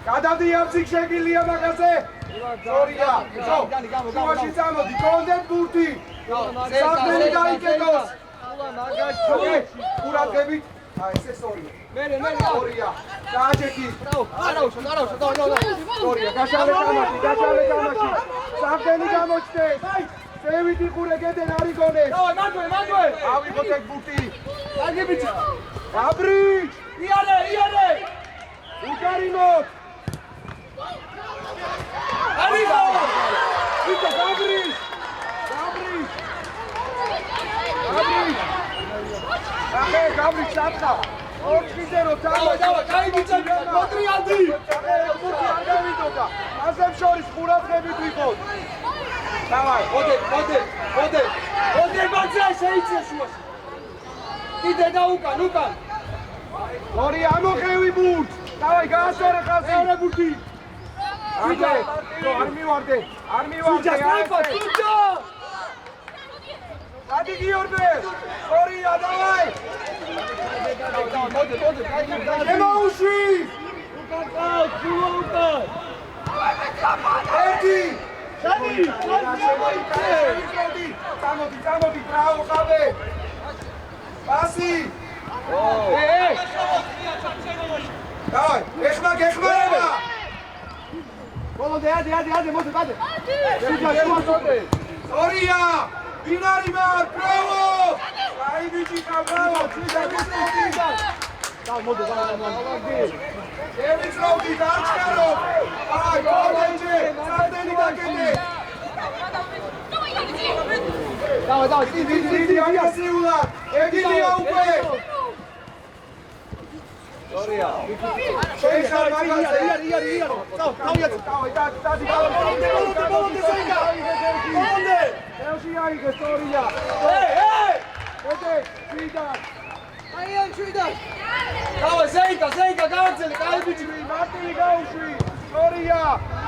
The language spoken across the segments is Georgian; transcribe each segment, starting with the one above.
გადადი აბზიკ შეგილია მაგაზე. სწორია. შუაში წამოდი, კონდეთ ბურთი. საფრენი დაიკეტოს. ყურადღებით. აი ესე სწორია. მე სწორია. დააჭექი. არაუშო, სწორია. გაშალე თამაში. საფრენი გამოჩნდეს. წევით იყურე გედენ არ იგონეს. მანდვე. ავიღოთ ეგ ბურთი. კარგი ბიჭი. გაბრიჯ. იარე. უკარიმოთ. არიგო. ვიტა გაბრიჯ. ახე გაბრიჯ საფხა. 4-0 დავა, კაი ბიჭი, მოტრიალდი. ბურთი არ გავიდოდა. ასემ შორის ყურადღებით ვიყოთ. დავაი, მოდე, ბაძა შეიცე შუაში. კიდე და უკან. ორი ამოხევი ბურთს. დავაი, გაასწორე ხაზი. მეორე ბურთი. არ მივარდე. სუჯა. ადი გიორბე. ორია, დავაი. მოდე. შემოუშვი. უკან. ერთი. წამოდი, ბრავო ხავე. პასი. დავაი, ეხმარება. ბოლომდე, ადი, მოდი, ბადე. სწორია. დინარი მარ, ბრავო. აი ბიჭი, ბრავო. მოდი. ევიცროვდი დაჩქარო. აი, გოლენჯე, სანდელი დაკეტე. დავაი, დიდი აგრესიულა. ეგილია უკვე. სწორია. შეიხარ მაგაზე. იარი. დავაი, ბოლომდე ზეიკა. ეუში აიღე სწორია. მოდე, შვიდა. დავაი, ზეიკა, გააგზელე, კაი ბიჭი, მარტივი გაუშვი. სწორია.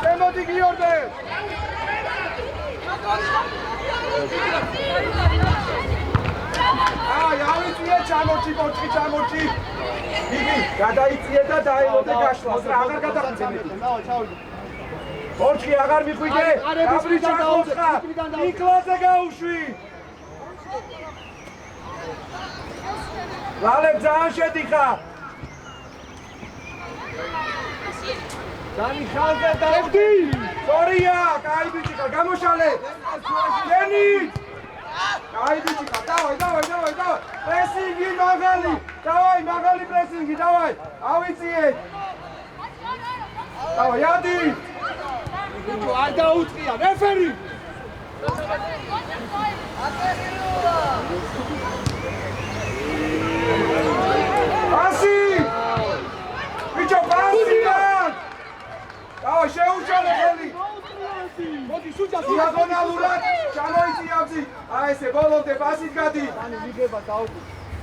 შემოდი გიორბე. ავიწიე ჩამორჩი, პორჩი ჩამორჩი. იგი გადაიწიე და დაელოდე გაშლას. რა აღარ გადახცენე. პორჩი აღარ მიხვიდე. გაბრიჯა დაუწყა. ნიკლაზე გაუშვი. ლალებ ძალიან შედიხარ. დანი ხალხე დაუდი. სწორია, კაი ბიჭი ხარ, გამოშალე. გენი. კაი ბიჭი ხარ, დავაი. პრესინგი მაგალი. მაგალი პრესინგი, დავაი. ავიწიე. დავაი, ადი. არ დაუწყია, რეფერი. პასი! ბიჭო, პასი! დავაი, შეუჩალე ხელი. მოდი, სუჯა, დიაგონალურად ჩამოიწია აბზი. აი ესე ბოლომდე პასით გადი.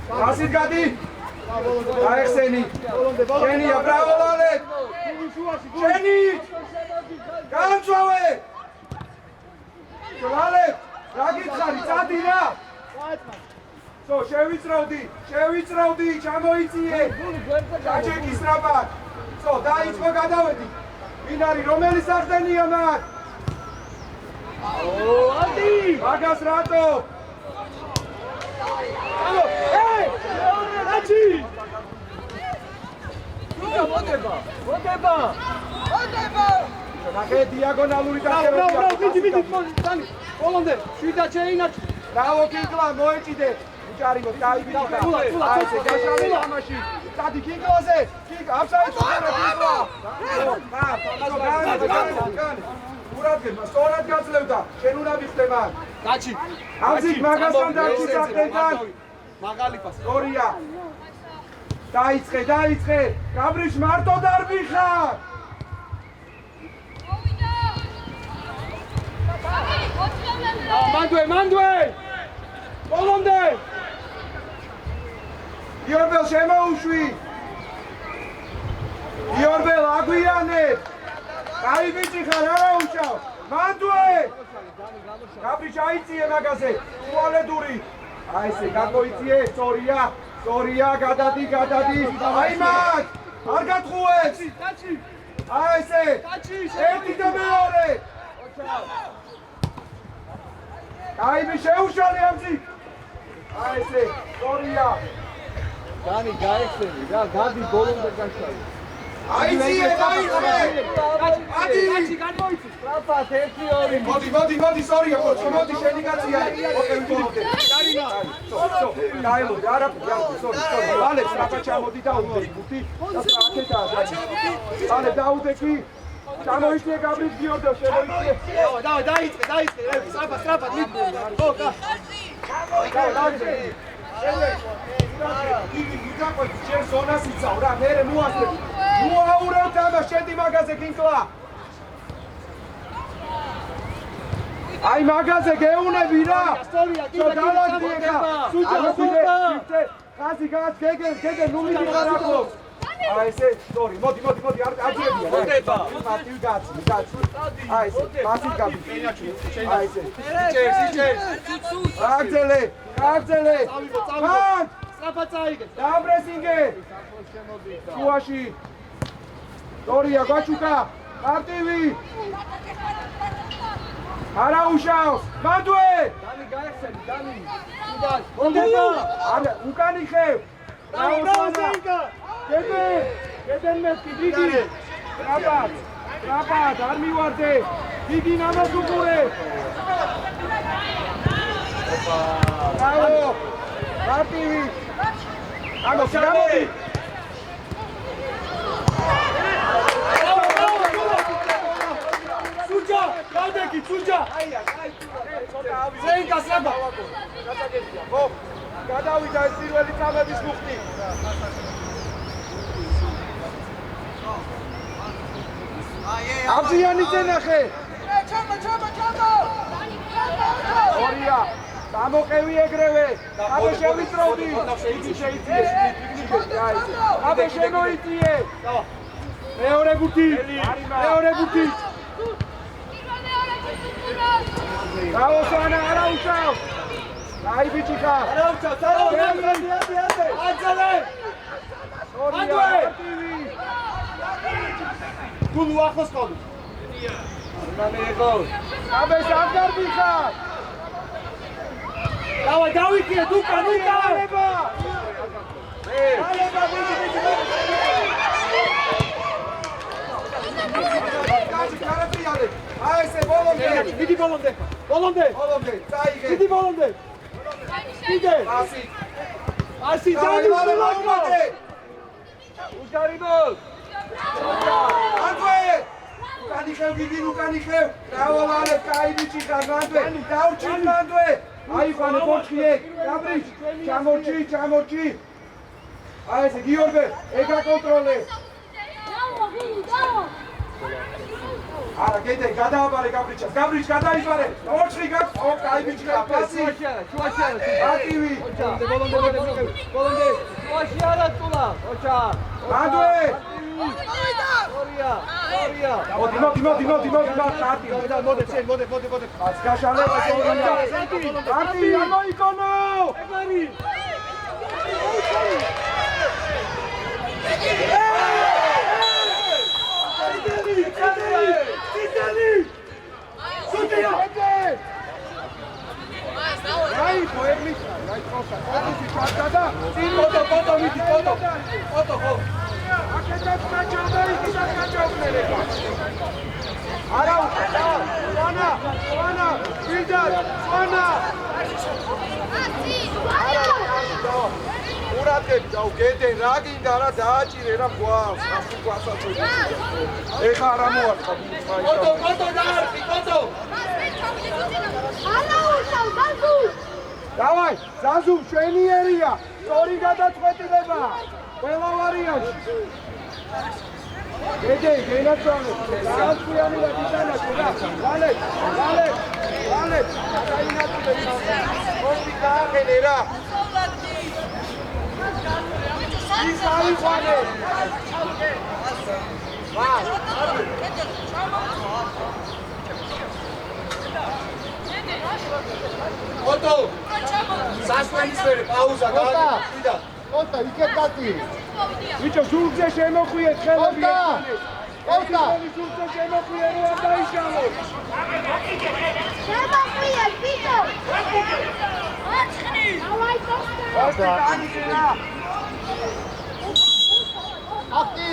პასით გადი. აიხსენი. შენია, ბრავო ლალე. შენი! გამწვავე! ლალე, რა გითხარი, წადი რა. შევიწროვდი, ჩამოიწიე. ჩაჩეკი სწრაფად. დაიწყო, გადავედი. ვინ არის, რომელი სახდენია მაგ? ადი! მაგას რატო? რაჩი! მოდება! ნახე დიაგონალური დაჭერა. ვიდი, დანი. ბოლომდე, შვიდად შეინარჩი. ბრავო კიკლა, მოეჭიდე. უჭარიმო, დაიბიდი. აი ესე გაშალე თამაში. დადი კიკლაზე. აფსაიდ ხარა კიკლა. ურადგება, სწორად გაძლევდა. შენ უნდა მიხდე მაგ. გაჩი. აბზი მაგასთან დაჩი საფრენთან. მაგალი პასი. სწორია. დაიწყე. გაბრიჯ მარტო დარბი ხარ. მანდვე! ბოლომდე! იორბელ შემოუშვი! იორბელ აგვიანებ! კაი ბიჭი ხარ, არა უშავ! მანდვე! გაბრიჯ აიწიე მაგაზე! ტუალეტური! აი ესე, გაგოიწიე, სწორია, გადადი! აი მაგ! არ გათხოვებს! აი ესე. ერთი და მეორე. აი შეუშალე ამზი. აი ესე. სწორია. Dani, გაიხსენი რა, გადი ბოლომდე გაშალე. აიძიე, აიძიე. კაცი გამოიცი. სწრაფად 1-2. მოდი, სწორია, ხო, მოდი შენი კაცია. ოკეი, ვიდით. დარინა. დაიმოდი, არა, სწორი. ვალე, სწრაფად ჩამოდი და უდე ხუთი. და აქეთაა. ვალე, დაუდე კი. ჩამოიშლე გაბრიჯ გიორდო, შემოიქცე. დავай, დაიწყე. სწრაფად, მიდი. ხო, გა. დავай. იგაყვეთ შენ ზონას იცავ რა მერე მოასწრებ მოაურევ თამა შედი მაგაზე კინკლა აი მაგაზე გეუნები რა დავაგდი ხა სუჯა ხაზი გას გეგე ნული ვიღარაკოს აი ესე სტორი მოდი აძიებია მოდება პარტივი გაცი აი ესე მასი გაბი აი ესე სიჭე აგზელე მან სწრაფად წაიგე დაბრესინგე შუაში სტორია გაჩუკა პარტივი არა უშავს მანდვე დანი გაიხსენი დანი სუდან მონდება არა უკანი ხევ დაუსვანდა გედენ მეთქი დიდი ტრაპად არ მივარდე დიდი ნამას უყურე ბრავო პარტივი გამოდი სუჯა გადაგი სუჯა ზეინკა საბა გადაგებია ხო გადავიდა ეს პირველი წამების მუხტი აბზიანი წენახე ჩამო ორია გამოყევი ეგრევე აბე შევიწროვდი იგი შეიწიე აბე შემოიწიე მეორე გუთი გაოსანა არა უშავ აი ბიჭი ხა არა უშავ აძალე ორია გულ ახლოს ყავ აბე საგარბი ხარ დავიქიე დუკა ალება კარატრიალე აი ესე ბოლომდე დიდი ბოლომდე წაიგე დიდი ბოლომდე კიდე ასი დაიმალე უშარიბო ანგვე უკანი ხევ დავალე კაი ბიჭი ხარ მანდვე დავრჩი მანდვე აი ხანე პორჩიე გაბრიჯ ჩამორჩი აი ესე გიორგე ეგა კონტროლე არა გედე გადააბარე გაბრიჯ გადაიბარე ორჩი გაქვს ო კაი ბიჭი ხარ პასი აქტივი ბოლომდე შუაში არა წულა ოჩა მანდვე ორია მოდი მოდე ას გაშალე არტი ამოიკონო ეგარი სუტია აი ხოერმის აი ხოცა და ფოტო მიდი ფოტო ხო აქედაც გაჭავდა იქიდან გაჭავნელება არა სვანა ვიდარ სვანა ურატები და გედენ რა გინდა რა დააჭირე რა გვავს ასე გვასაწოდე ეხა რა მოარტყა ფოტო დაარქი ფოტო ალა უშავ ზაზუ დავაი ზაზუ მშვენიერია სწორი გადაწყვეტილება ყველა ვარიანტი გედე გენაცვალე დააჭვიანი და დიტანაკი რა ვალე დაინაწილე ხოთი გააყენე რა ის აიყვანე ფოტო სასვენისფერი პაუზა გააკეთა ოთა იქეთ გატირი ვიჭო ზურგზე შემოხვიეთ ხელები კოსტა სულზე შემოყვია რომ არ დაიშალო. შემოყვია ბიჭო. დავაი კოსტა. კოსტა განიგენა. აქტი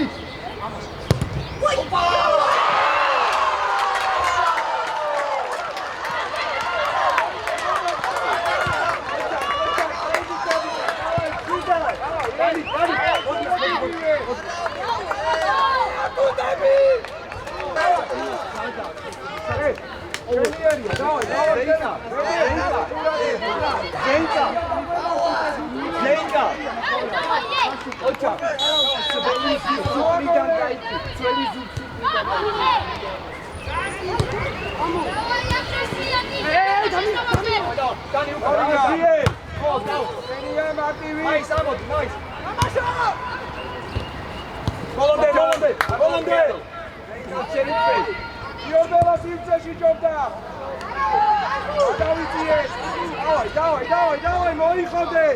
დავაი, მოიხოდე.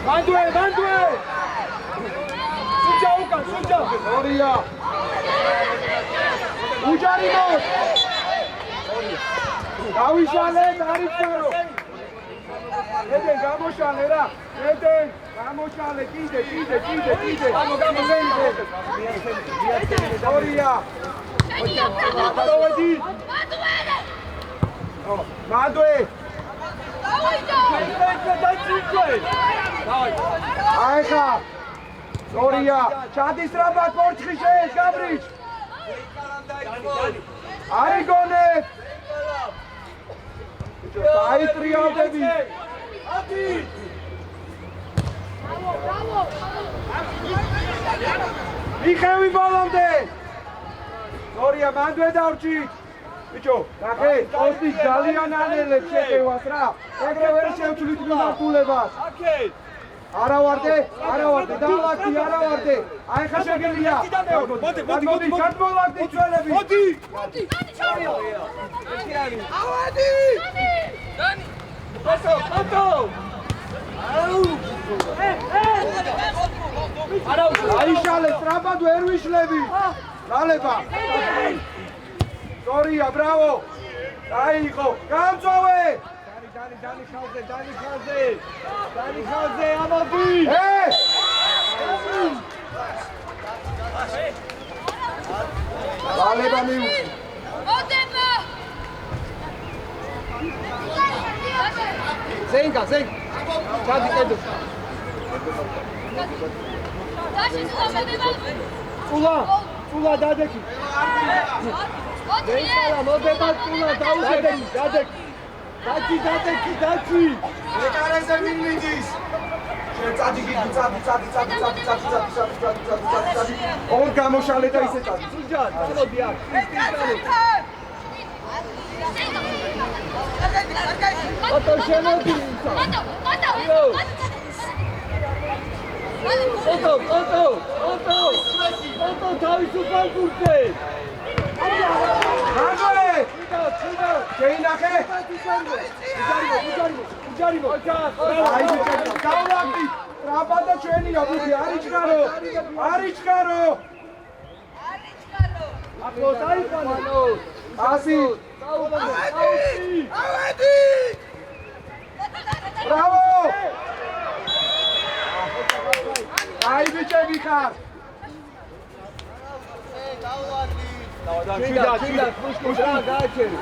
Bandue! Suja ukan, suja! Orija! Uđarimo! Davišale, Daričaro! Eden, gamošale, ra! Eden, gamošale, kide! Orija! Dovedi! Bandue! Aika! Orija! Čadis rabat porčki šeš, Gabrić! Arigonet! Saitrijaldები! მიხევი ბოლომდე! ორია მანდვე დავრჩით! ბიჭო, ნახე, კოსტი ძალიან ანელებს შეკევას რა! ეგრე ვერ შევცვლით მიმართულებას! აკეთ! არა ვარდე, დავაკდი, არა ვარდე! აი ხა შეგელია! მოდი, გადმოვაგდი წველები! მოდი! ავადი! დანი! ფოტო! აიშალე, სტრაბად ვერ ვიშლები! ლალება! სორია, ბრავო! დაიღო! გამწოვე! Dani Khalze, Amadi! Hey! Láleba miu! Odeba! Zenka! Čadi kedu! Cula dadeki! Odeba Cula, dadeki! Daci! Ეკარაზე მინიდის! წადი! ორ გამოშალე და ისე წადი. სუჯა, წამოდი აქ. ოტო შემოდი. ოტო თავისუფალ გუნდზე. მანდვე! შეინახე! უჯარიმო! აი ბიჭო, დავлакდი! ტრაბადა ჩვენია, ბუდი, არიჩქარო! ახლოს აიყვანო! ასი! ავედი! ბრავო! აი ბიჭები ხარ! Čida, puški, gačeri.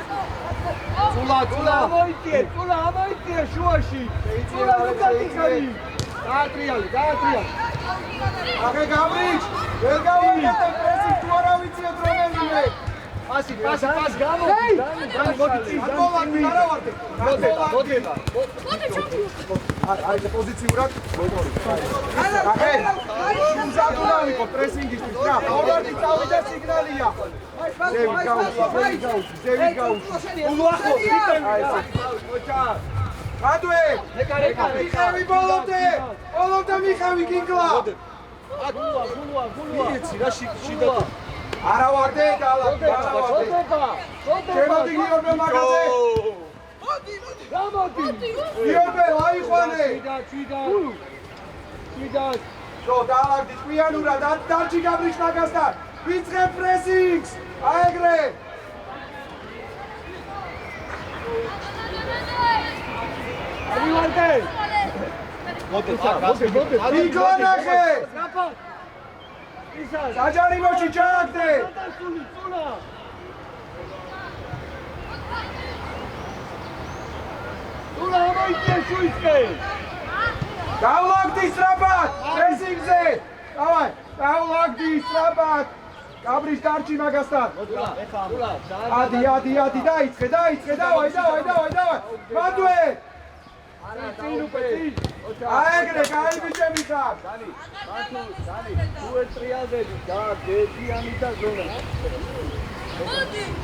Cula, amojtije, šuaši. Cula, lukatihari. Datriali. Ake Gabrić, jer ga uvijete presik, tu aravici od Romelime. Pasi, gamo. Ajde, poziciju urak. Ake, šumzakunaviko, presingistri, strah. Ovarnica ovdje signalija. Zevi gauči. Uluahlo, pitaj. Madue! Mihavi bolomde Mihavi Ginkla! Gulua. Ideci, raši šidatu. არა ვარდე დაალაგდი შემოდი გიორბე მაგაზე გიორბე აიყვანე შო დაალაგდი ყვიანურად დარჩი გაბრიშ მაგასთან ვიწყებ პრესინგს აეგრე ვარდე იგონახე საჯარიმოში ჩააგდე დავლაგდი სწრაფად პრესინგზე დავაი დავლაგდი სწრაფად გაბრიშ დარჩი მაგასთან ადი დაიწყე დავაი მადვე აეგრე გაიბიჭები ხარ თუ ეს ტრიალდები და დედიანი და ზონა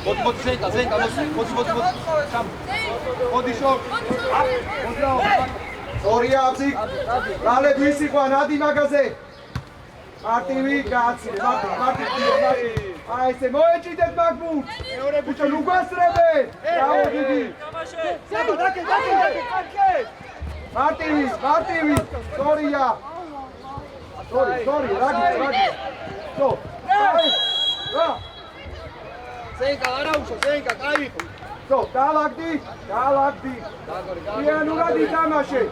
მოდი ზენკა მოდი შო ორია აბზი გალე ვისიყვან ადი მაგაზე მარტივი გააცილე მარტივი აი ესე მოეჭიდეთ მაგბურთს მეორე ბიჭო უგვასწრებენ რაო დიდი მარტივი სორია სორი რაგი შო რა ზენკა არა უშო ზენკა კაი იყო შო დალაგდი იანურად ითამაშე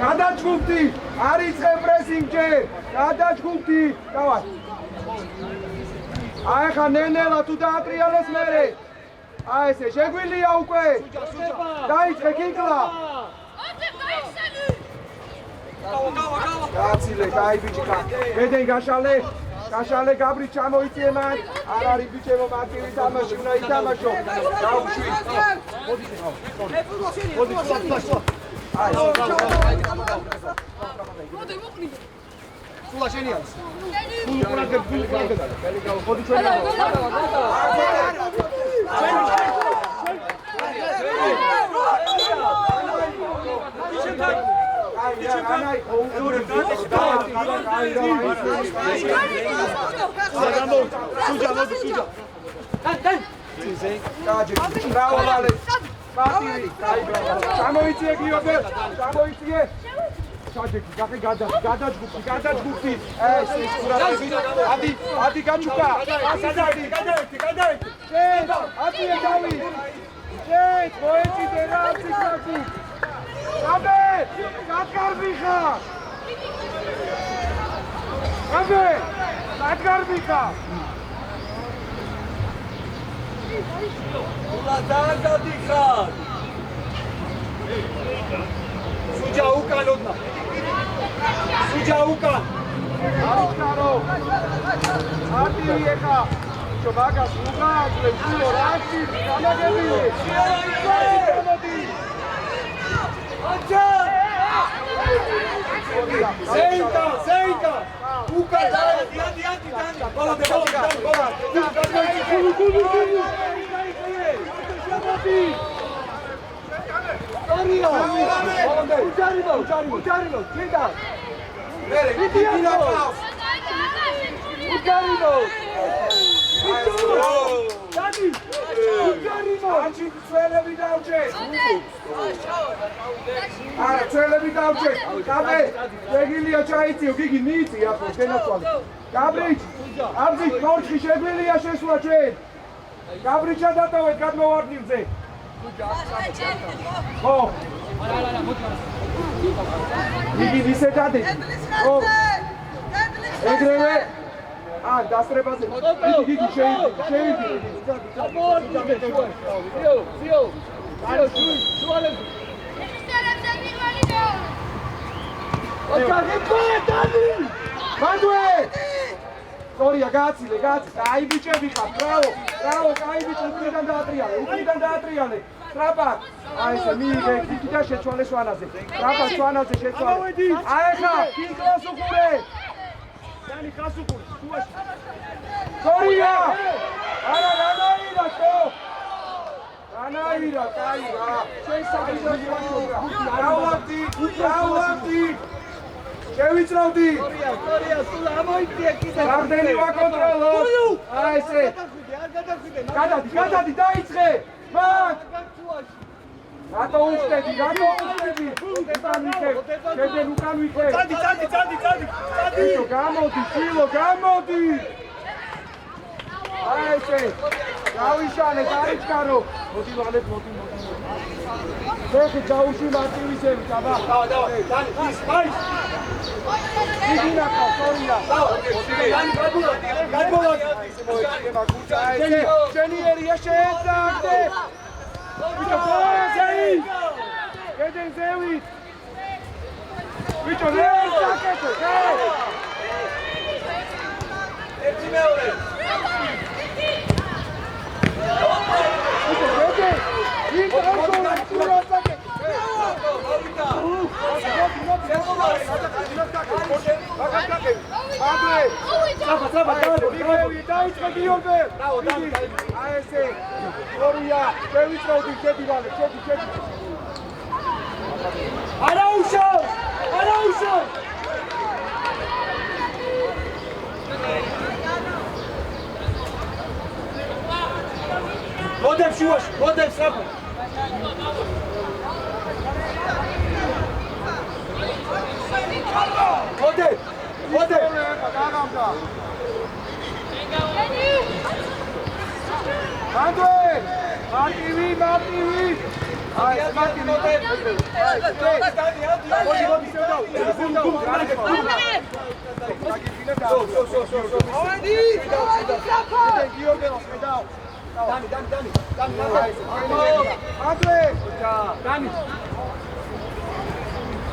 გადაჭგუფდი არ იწყე პრესინგ ჯერ გადაჭგუფდი დავარ აი ხა ნენელა თუ დაატრიალეს მერე აი ესე შეგვილია უკვე დაიწყე კიკლა გაცილე გაიბიჭიკა მედენ გაშალე გაბრი ჩამოიწიე მან არ არის ბიჭებო მარტივი თამაში უნდა ითამაშო გავუშვი სულა შენია მოდი ჩვენი გადაჭგუფდი ადი გაჩუკა მოეჭიდე რა აფსიქაკი აბე გაგარბი ხარ ულა დააგდი ხარ სუჯა უკანოდნა არიქარო არტივი ეხა ჩო მაგას უღაძლე სულო რაში გამაგებინე გამოდი ზეიკა უკა დადი წელები დავჭე. კაბე, შეგიძლია ჩაიწიო, გიგი მიიწი ახლა შენაცვალე. გაბრიჩ, აბზი კორჩი შეგვიძლია შესვლა ჩვენ. გაბრიჩა დატოვეთ გადმოვარდნილზე. ხო. გიგი ისე დადი. ხო. ეგრევე დასწრებაზე. გიგი შეიდი. მანდუე! სორია, გაცილე, გაიბიჭები ხარ, ბრავო, გაიბიჭე, უკრიდან დაატრიალე, სტრაფად, აი ესე, მიიღე, გიგიდა შეცვალე სვანაზე, სტრაფად სვანაზე შეცვალე, აი ხა, კინკლას უყურე! დანი ხას უყურე, სუაში. სორია! არა, რანაირად, ხო! რანაირად, აი რა, შენ საფიძო გიაშორა, რავლაბდი! შევიწროვდი. სტორია, სულ ამოიწია კიდე. რამდენი ვაკონტროლოთ? აი ესე. გადადი, დაიწყე. მაგ. რატო უშტები? შედენ უკან ვიქე. წადი. ბიჭო, გამოდი, შვილო, გამოდი. აი ესე. დავიშალე, დაიჭკარო. მოდი. ხე დაუში მარტივისები, დაბა. დავა, დანი, ის, აი. იგინა ყავ, სორია. შენი ერია შეეძახდე. ბიჭო, გოლზეი. გედენ ზევით. ბიჭო, ზაკეთე, გე. ერთი მეორე. ბიჭო, გედე. მოდებს შუაში, მოდებს რაფა. მოდე. გაგამდა. მანდვე. მარტივი. აი, მარტივი. მოდი, შევდავ. დანი. მანდვე. დანი.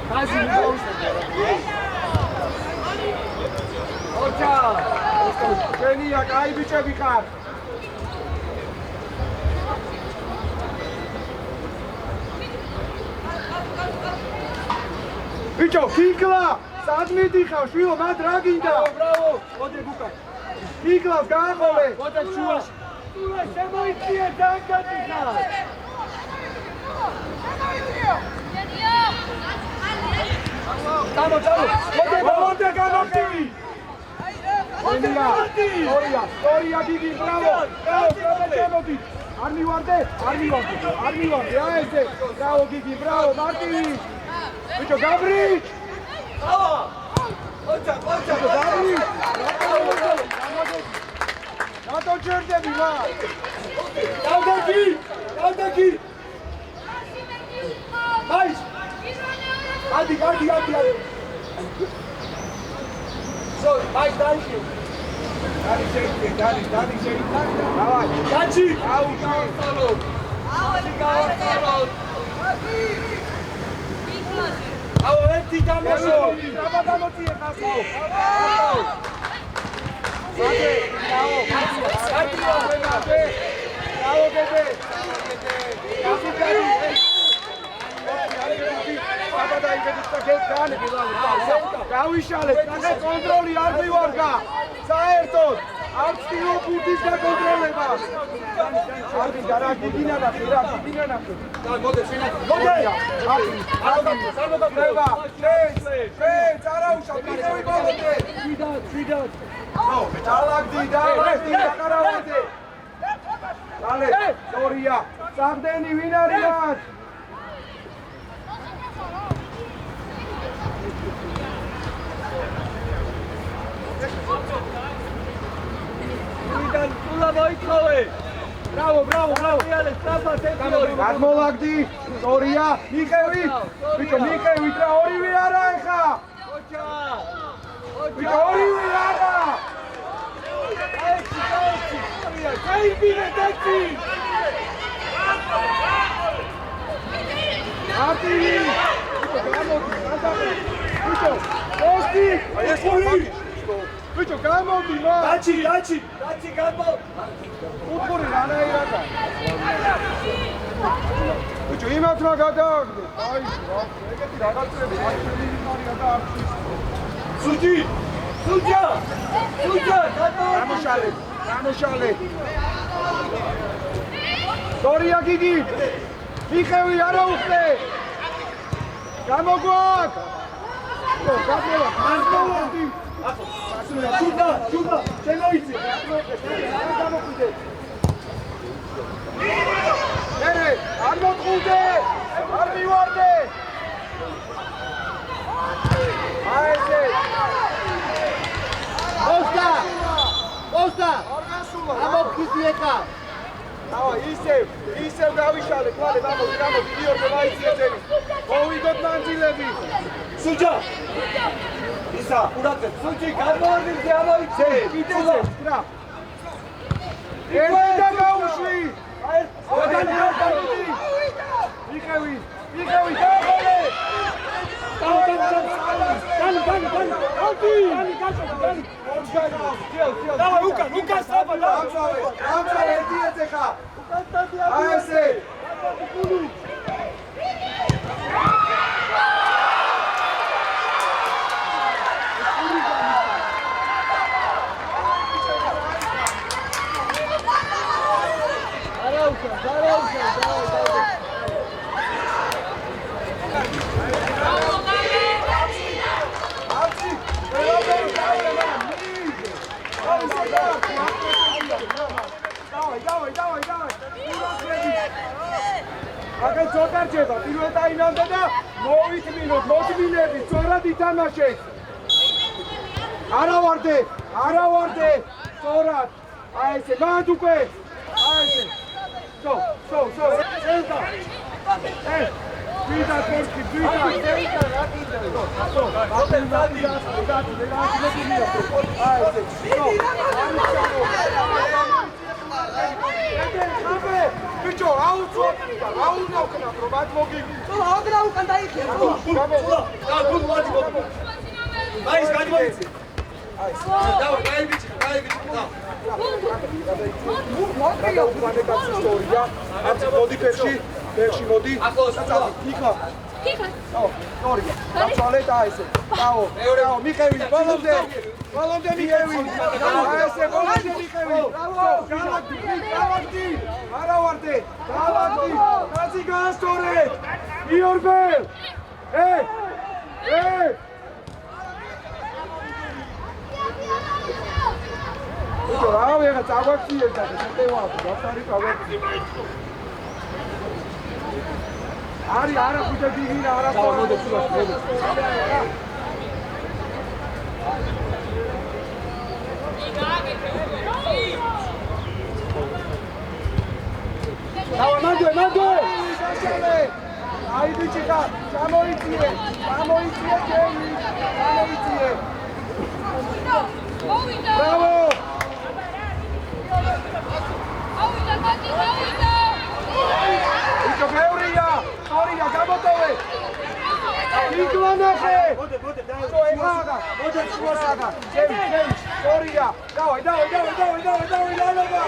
კაზი ოჩა. შენია, კაი ბიჭები ხარ. ბიჭო, კიკლა, სად მიდიხარ, შვილო, მათ რა გინდა? ბრავო. მოდი გუკა. კიკლას გააყოლე. მოდებს შუაში. სულა შემოიწია დაგდიხარ. მოდე გამოდი. სტორია დიდი, ბრავო. გამოდი. არ მივარდე. აი ესე. ბრავო გიგი, ბრავო, მარტივი. ბიჭო, გაბრიჭ. ოჩა. გაბრიჭ. რატო ჯერდები მა? დავდაგი. აი. ადი. აი, დაიჭი. დანი შეიჭი. დავაი. დაჭი. აუ, გავასწავლოთ. აუ, ერთი თამაშო. რაბა გამოწიე ხასო. გავიშალეთ, ნახე კონტროლი არ მივარგა. საერთოდ არ ვცდილობ ბურთის გაკონტროლება. არ მინდა რა გიგინა ნახე. მოდე, შენ. შენ წარაუშავ, მიდევი გოლზე. შვიდად. დალაგდი, დაკარავდე. დალე, სტორია. საღდენი ვინ არიან? იდან სულა მოიწოვე. ბრავო. იალე, სწრაფად ერთი. გადმოლაგდი, სტორია, მიყევით. ბიჭო, მიყევით რა, ორივე არა ეხა. ოჩა. ბიჭო, ორივე არა. გაიბინე დაჭი. არტივი. ბიჭო, პოსტი. ბიჭო, გამოდი მა. დაჭი გამო. უთხური რანაირადა. ბიჭო, იმათ რა გადააგდე. აი, ეგეთი რაღაცები არჩევი მარი გადააგდე. სუჯა. გამოშალე. სტორია გიგი. მიხევი არა უხდე. გამოგვაკ. გადმოვა, განმოვარდი. შუდა, შემოიცი. არ გამოგვიდე. მერე, არ მოწყუდე, არ მივარდე. აი ესე. Posta! არ გასულა. ამოფხიზიეკა. ავა, ისევ გავიშალე, თვალე, გამოდი, გიორგო ვაიციეთები. მოვიგოთ მანძილები. სუჯა. ისა, ურაკე, სუჯი, გამოვარდი, ამოიცე. კიდეზე, რა. ერთა გაუშვი. აი, მიხევი, დაყოლე. Давай, Лука, стопа, давай. ამჟამად ერთიეთზე ხა. აი ესე. აგენ წოდარჩება პირველ ტაიმამდე და მოვითმინოთ, მოძმინები, სწორად ითამაშეთ. არა ვარდე, სწორად. აი ესე, მანდ უკვე. აი ესე. სო. ელდა. ვიდა კორკი, ბიჭო, აუწოთნიდა, რომ მოგიგი. უკან დაიხია. მაის გადმოიცი. დავай, გაიბიჭი, და. ისტორია. აბა მოდი ფერში მოდი. იქა. ისტორია. დაწვალეთ აი ესე. დაო, მიხევი, ბოლომდე მიხევი. აი ესე, ბოლომდე მიხევი. გავაგდი. არა ვარდე. გავაგდი. კაცი გაასწორე. გიორგელ. რავი, ახლა წაგვაქციეს და შეტევა, გასარი წაგვაქციე. არა ხუთი გინა, არა სწორად. მანდო! აი ბიჭიკა, გამოიწიე, გემი, გამოიწიე. ბრავო! Iko Georgia, გამოტოვე. იკლანახე. მოდე, Georgia. დავай, ლალობა.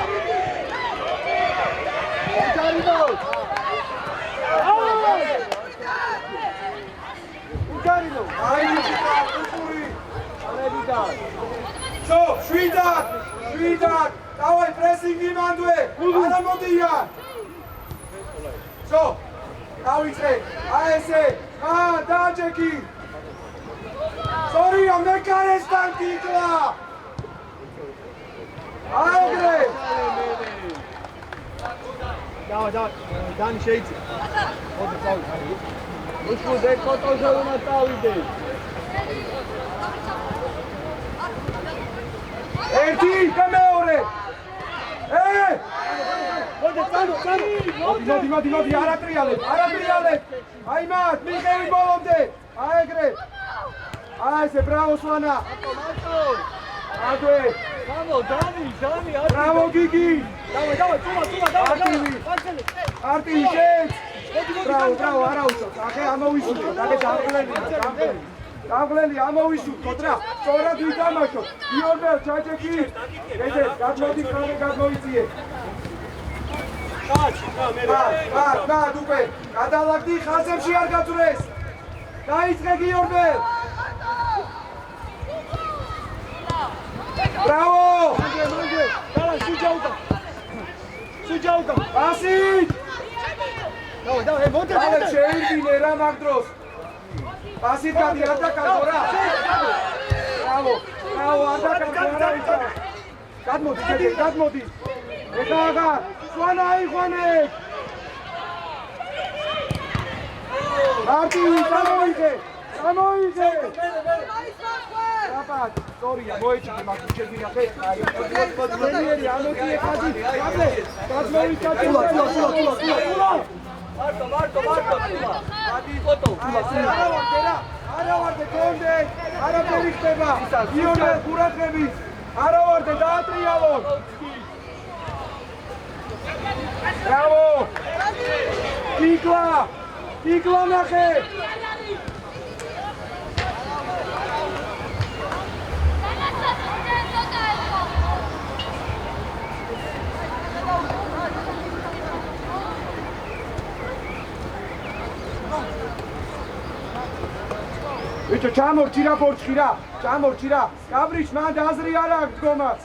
უჯარინო. აი ბიჭიკა, კულტური. არებიდა. სო, შვიდად. დავай, პრესინგი მანდვე. არა მოდია. სო, დავიწყე. აი ესე. დააჭექი. სორია, მეკარესთან კიკლა. აიგრე. Давай, Дани შეიძლება. მოდი წავიდე. უშუალოდ ეკოტოზე უნდა წავიდე. ერთი და მეორე. მოდი, არატრიალებ. აი მათ, მიხევი ბოლომდე. აეგრე. აი ესე, ბრავო სვანა. ადვე. გამო, Dani, ბრავო გიგი. Давай, არტი შეც. ბრავო, არა უშავს. ახე ამოვისურვე. დაგე დამღლელი ამოვისურვე. რა, სწორად ვიტამაშოთ. გიორგელ ჩაჭექი. ესე, გადმოიწიე. კაც, უკვე. გადალაგდი, ხაზებში არ გაწვრეს. დაიწყე გიორგელ. ბრავო! Давай, სუჯაუტა. ასი! Давай, მოდი. დავე შეირბინე რა მაგ დროს. პასით გადი არ დაკარგო რა. ბრავო, არ დაკარგო რა ისა. გადმოდი, გადმოდი. ეხლა სვანა აიხვანე. მარტინი გამოიგე. Rapat, sorry, მოეჭიდე მაგ შეგვიდა ხე. აი, მოდიერი ამოდი ეხადი. გაბლე, გადმოვიკატე. მარტო. ადი ფოტო. არა ვარდე კონდე, არა ფერიხდება. იონე გურათები. არა ვარდე დაატრიალო. Bravo! Ikla ნახე. Vito, ჩამორჩი რა ბორჩი რა. ჩამორჩი რა. გაბრიჩ მან აზრი არ აქვს დგომაც.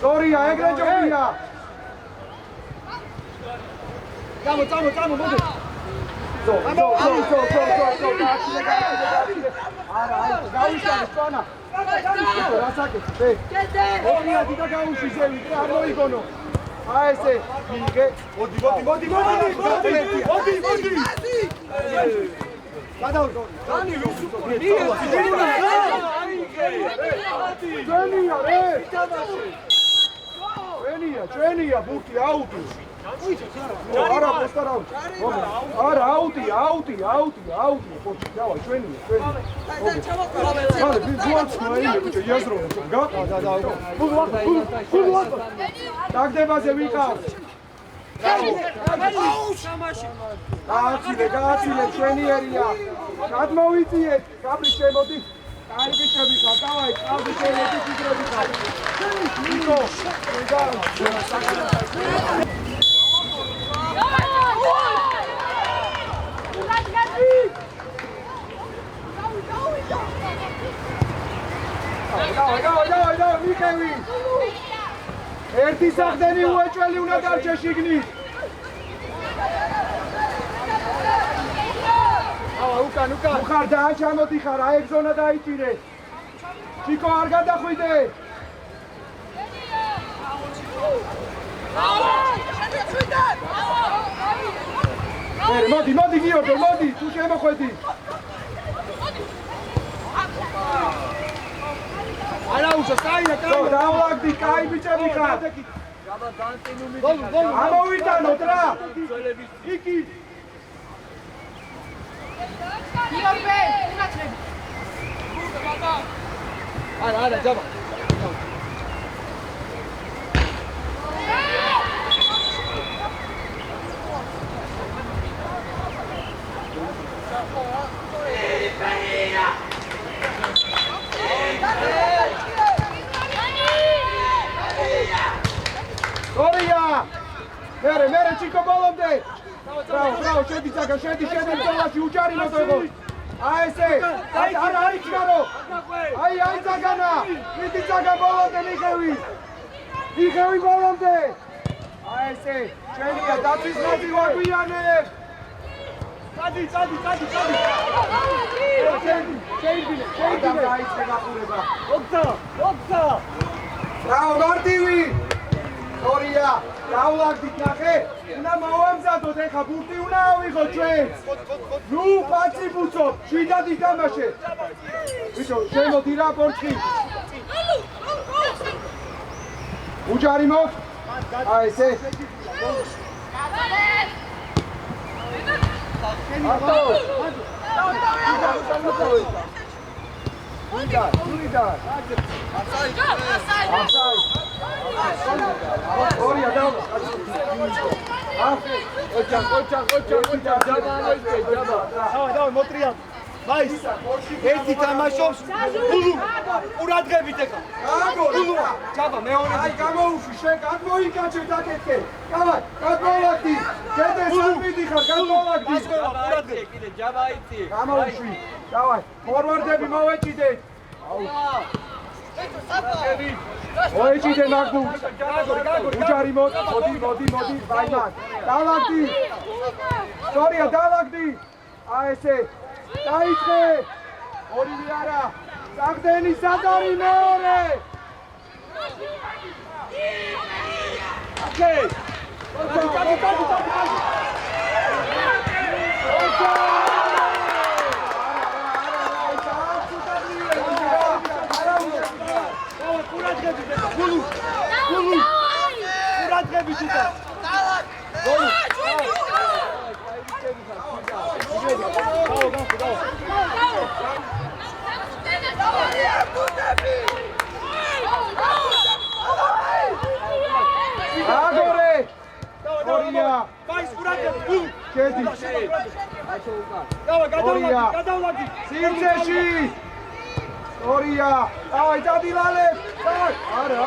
Sorry, ეგრე ჯობია. წამო, მოდი. ზო. არა, გავიშალე სვანა. რასაკეთე? მოდია დიდა გაუში ზევით რა არ მოიგონო. აი ესე, მიგე. მოდი. გადავდო. დანი ვისუპრე. ჩვენია ბურთი აუტი. არა პოსტარავ. არა აუტი. პოსტი დავა ჩვენია. არა ბიზუალს მოიე ბიჭო იაზრო. დაგდებაზე ვიყავს. გააცილე ჩვენიერია. გადმოვიწიეთ. გაბრი შემოდი. Ai bicebi ca, davai, au bicebi bicebi ca. Nico, Давай, Михаил. Ერთი სახდენი უეჭველი უნდა დარჩე შიგნით. უკან. უხარ დააჩამოდი ხარ, აი ზონა დაიჭირე. ჩიკო არ გადახვიდე. მოდი გიორგო, მოდი, თუ შემოხვედი. არა უშო, კაია. დავლაგდი, კაი ბიჭები ხარ. ამოვიტანოთ რა. იქი. არა, ჯაბა. Sorija! Mere, čiko bolomde! Bravo, šedi dolači, učarimo togo! Aj se! Aj čkaro! Aj Zagana! Vidi Zagan bolomde, Mihavi bolomde! Aj se! Šedija, daci znozi Vagujane! Sadi! Šedine! Okta! Bravo, Martivi! Sorija, დავლაგდით ნახე, უნდა მოვამზადოთ ეხა ბურთი უნდა ავიღოთ ჩვენს. ნუ პაცი ბუცობ, შვიდად ითამაშე. ბიჭო, შემოდი რა პორჩი. უჯარი მოთ. აი ესე. Unidad. Oraya devam. Давай, მოტრია. Მაის. ერთი თამაშობს. ყურადღებით ეხა. ჯაბა, მეორე. აი, გამოუშვი, შენ გადმოიკაჩე დაკეთე. დავай, გადმოვაგდი. კიდე სამიდი ხარ, გადმოვაგდი. ყურადღებით კიდე ჯაბა იცი. გამოუშვი. დავай, ფორვარდები მოვეჭიდეთ. აუ. მოეჭიდე მაგბუ. უჯარი მოდი, ბაიმან. დავაგდი. სორია, დავაგდი. აი ესე. დაიწყე. ორივე არა. საგდენი სადარი მეორე. ოკეი. აგორე ორია Vai, Furacão, gol! კედი ორია სივრცეში ორია აი დადილალე არა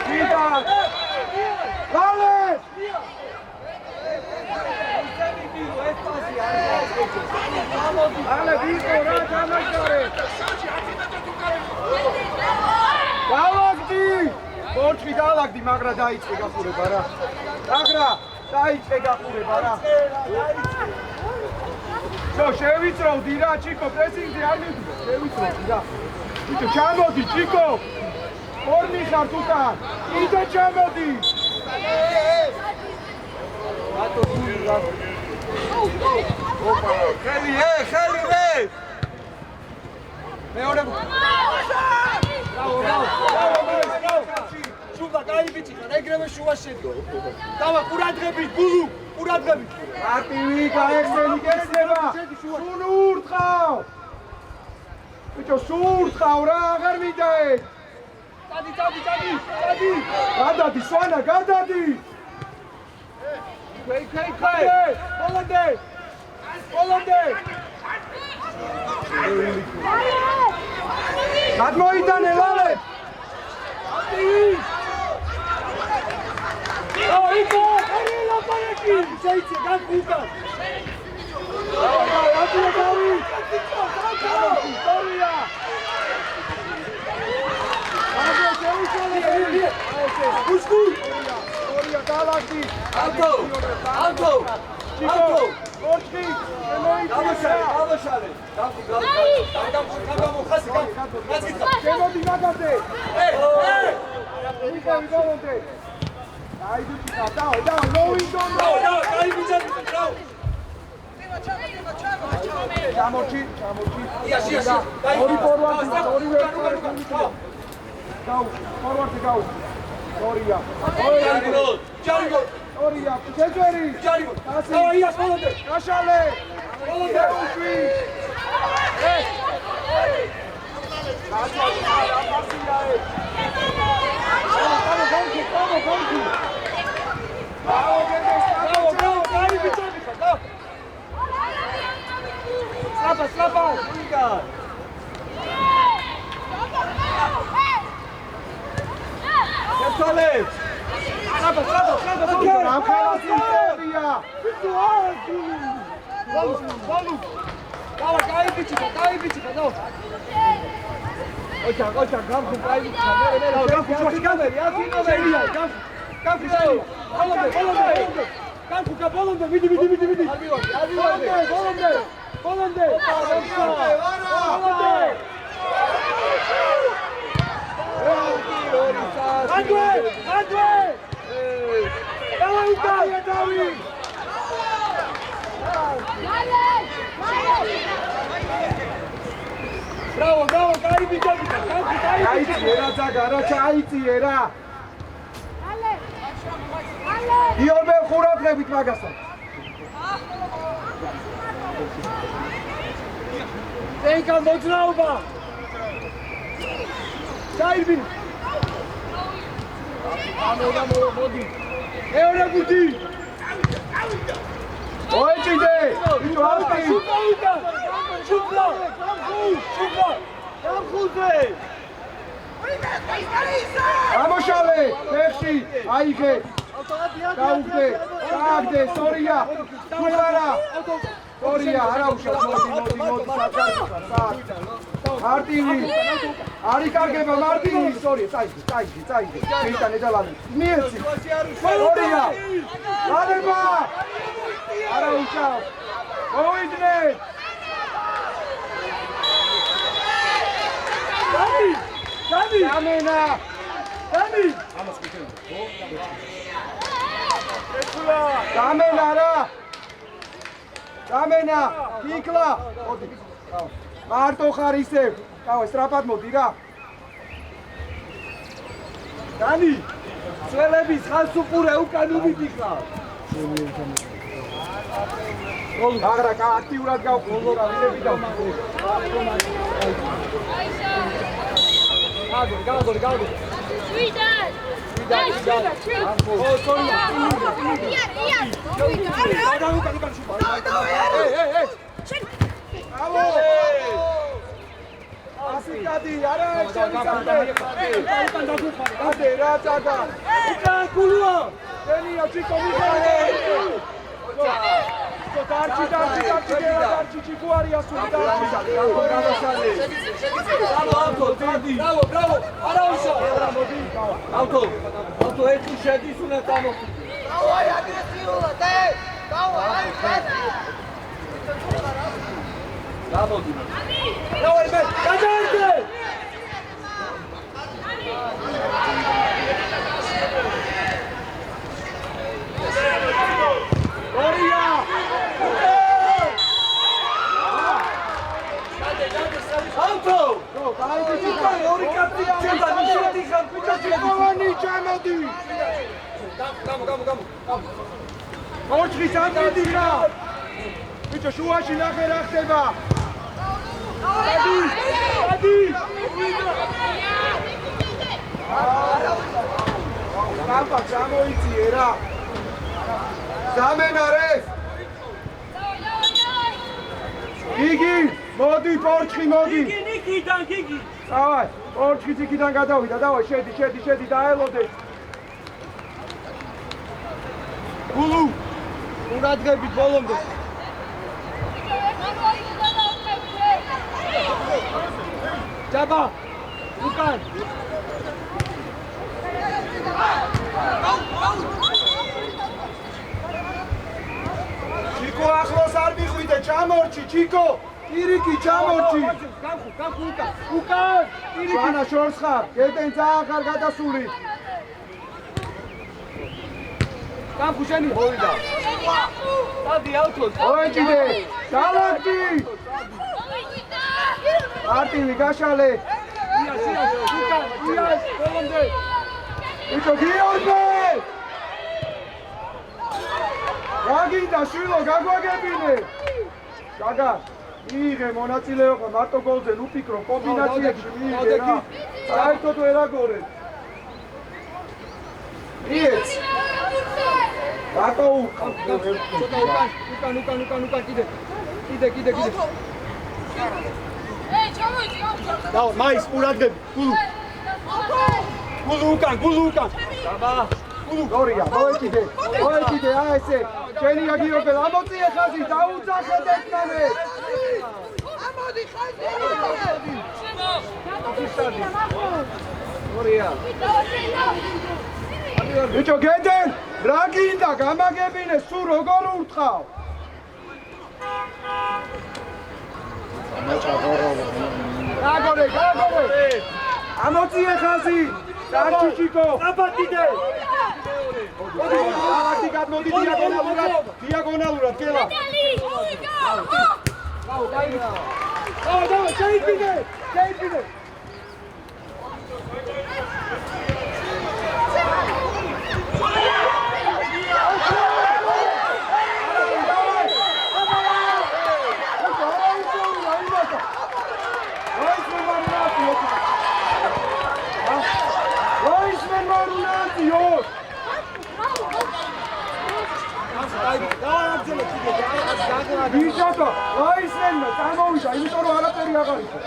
გიდა ლალე ალე ვიკო რა გამაშორე გავაგდი ბორჩი გავაგდი მაგრა დაიწყე გახურება რა მაგრა დაიწყე გახურება რა შო შევიწროვდი რა ჩიკო პრესინგზე არ მივიდა შევიწროვდი რა ჩიკო ჩამოდი ჩიკო ორნი ხარ თუთა კიდე ჩამოდი რატო გულდა ოპა ხელი რე მეორე შუბა დაიბიჭი და ეგრევე შუა შედგო. დავა ყურადღებით გულუ, ყურადღებით. არტივი გაეხსენი გესნება. სულ ურთხავ. ბიჭო სულ ურთხავ რა, აღარ მიდაე. დადი. გადადი, სვანა, გადადი. ბოლონდე. გადმოიტანე ლალე. Iko! Arila Paraki! Zeitze, gankuka! Alto! Ai, dai, no window. Ciamoci. Ori forward, go. Oria. Oria, Cezeri. Lasciale. Slapa! Bravo, გაიწიერა. იორბე ხურათებით მაგასთან. ზენკა მოძრაობა. დაიბინ. მოდი. მეორე გუთი. ოეჭიდე. შუბლა. გამხუზე. ამოშალე, ფეხში, აიგე. გაუგდე, გააგდე, სორია. სულარა. სორია, არა უშავს, მოდი. მარტინი არ იკარგება მარტინი ისტორია წაიგე შეიტანე და ლანი მიეცი ორია ლადება არა უშავ მოიდნენ Dani! Amena! Dani! Amena ra! Amena! Kikla! Marto ხარ ისევ. Დავა, სწრაფად მოდი რა. Dani! წველების ხალხს უყურე უკან უბიდიხა. აღრა აქტიურად გავყოლო რა ვიდები და Go. Sweet dad. Hey, sugar, treat. Oh, sorry. Hey. Bravo. Asitadi, ara, Ade, rajaga. Ukran kulua. Tenia, chico, Darci, Ciguari, Bravo, Araujo! Auto, ești ședit, sună-te amă. Bravo, Dino. Bravo, Elbet, Cagente! Gloria! Auto! Dai, ori Gamo. Mochris ამდიდი რა. ბიჭო, შუაში ნახე რა ხდება. დადი. Papa, გამოიწიე რა. ზამენარეს. გიგი, მოდი პორჩხი მოდი. გიგი. დავაი, პორჩხი იქიდან გადავიდა, დავაი, შედი, დაელოდე. გულუ. ყურადღებით ბოლომდე. ჯაბა. უკან. ჩიკო ახლოს არ მიხვიდე, ჩამორჩი, ჩიკო. ირიკი ჩამორჩი. განხუ უკან. ირიკი. ჟანა შორს ხარ, გეტენ ძალიან ხარ გადასული. განხუ შენი მოვიდა. დადი ავტოს. ოეჭიდე, დალაგდი. არტილი გაშალე. უკან, ბოლომდე. იცო გიორგე. გაგინდა შვილო, გაგვაგებინე. გაგა, მიიღე მონაწილეობა მარტო გოლზე, უფიქრო, კომბინაციებში მიიღე რა. საერთოდ ვერ აგორე. მიეც. რატო უკან კიდე. Hey, ჩამოიჭი. დავა, მაის ყურადღები. გულუ უკან. Daba! გორია, მოეჭიდე, აი ესე. შენი აგიობელ, ამოწიე ხაზი, დაუძახე დექნამე. ამოდი ხაზი. Gloria! ბიჭო, გედენ, რა გინდა, გამაგებინე, სულ როგორ ურთხავ? გაგორე. ამოწიე ხაზი, დარჩი ჩიკო. აბატიდე. მოდი, დიაგონალურად, კელა. დავა, შეიძინე. ბიჭო, აისმენმა წამოვიდა, იმიტომ რომ არაფერი აღარ იყო.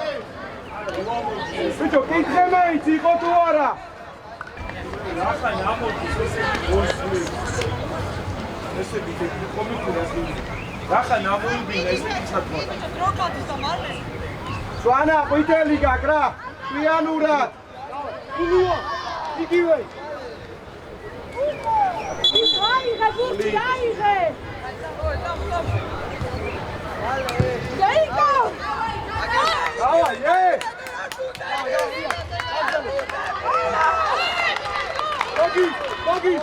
ბიჭო, კითხე მეიც იყო თუ არა? ახლა ამოდის ესე დიდი კომიკურას ახლა ნამოიბინა ესე ჩათვალა. სვანა, ყვითელი გაკრა. ყვიანურად. გულუა. იგივე. აიღე, გუჩი, აიღე. დაიკო. დავაი, მოგი, მოგი.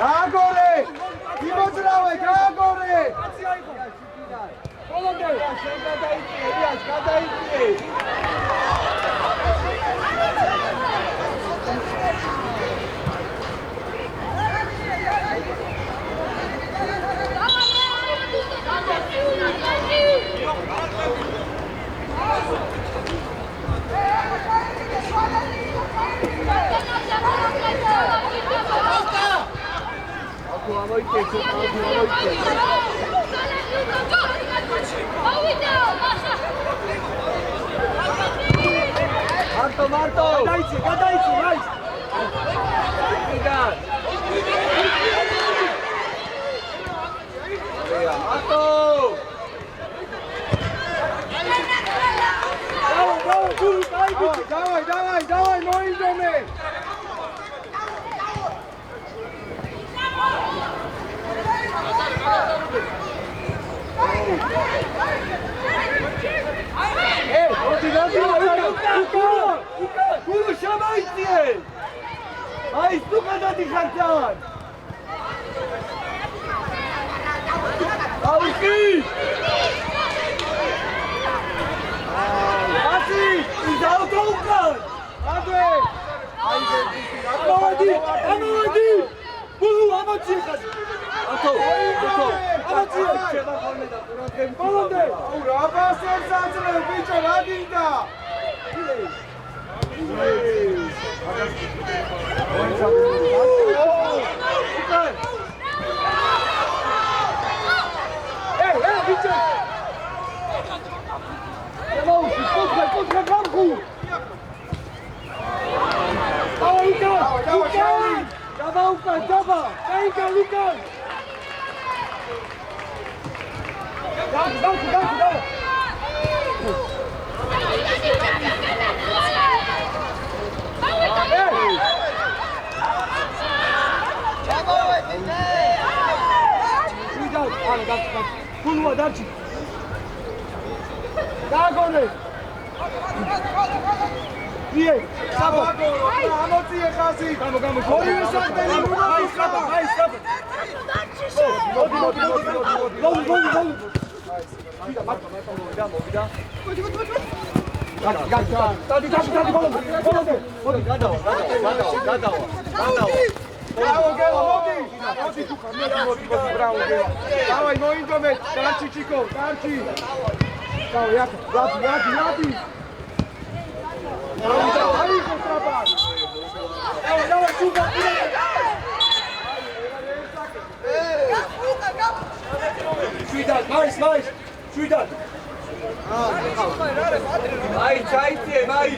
გააგორე! იმოძრავე, გააგორე! ბოლომდე. შენ გადაიწიე, ლიას, გადაიწიე. მარტო გადაიცი, გადაიცი, აი. მიგან მარტო დავა, გული, დაიბი. დავაი, მოინდომე! გულუ შემოიწიე აი თუ გადადიხარ თან აუხი აცი ისაუტო უკან ადვე! ამოვედი. გულუ ამოწიე ხარ. ათო ამოწიე. შედა ხოლმე და ყურადღებით ბოლომდე. აუ რა ბასებს აძლევ ბიჭო, რა გინდა? უკან ბიჭო. შემოუშვი კუთხე გამხუ დავა, უკან. ჯაბა უკან ჯაბა დაიკა, უკან. გამხუ, დავა. გულუა დარჩი. გააგორე. იე, საბა. ამოწიე ხაზი! გამო. ორივე საერთოდ უნდა საბა. მოდი. დადი, ბოლომდე. მოდი გადავა ბრავო გელა, მოდი თუ ხარ, მოდი, ბრავო გელა. დავაი, მოინდომე, დარჩი ჩიკო, დარჩი. დავაი, ვადი. აი, ხოტრაბა. დავა, შუბა. შვიდად, მაის. შვიდად. აი ჩაიწიე მაი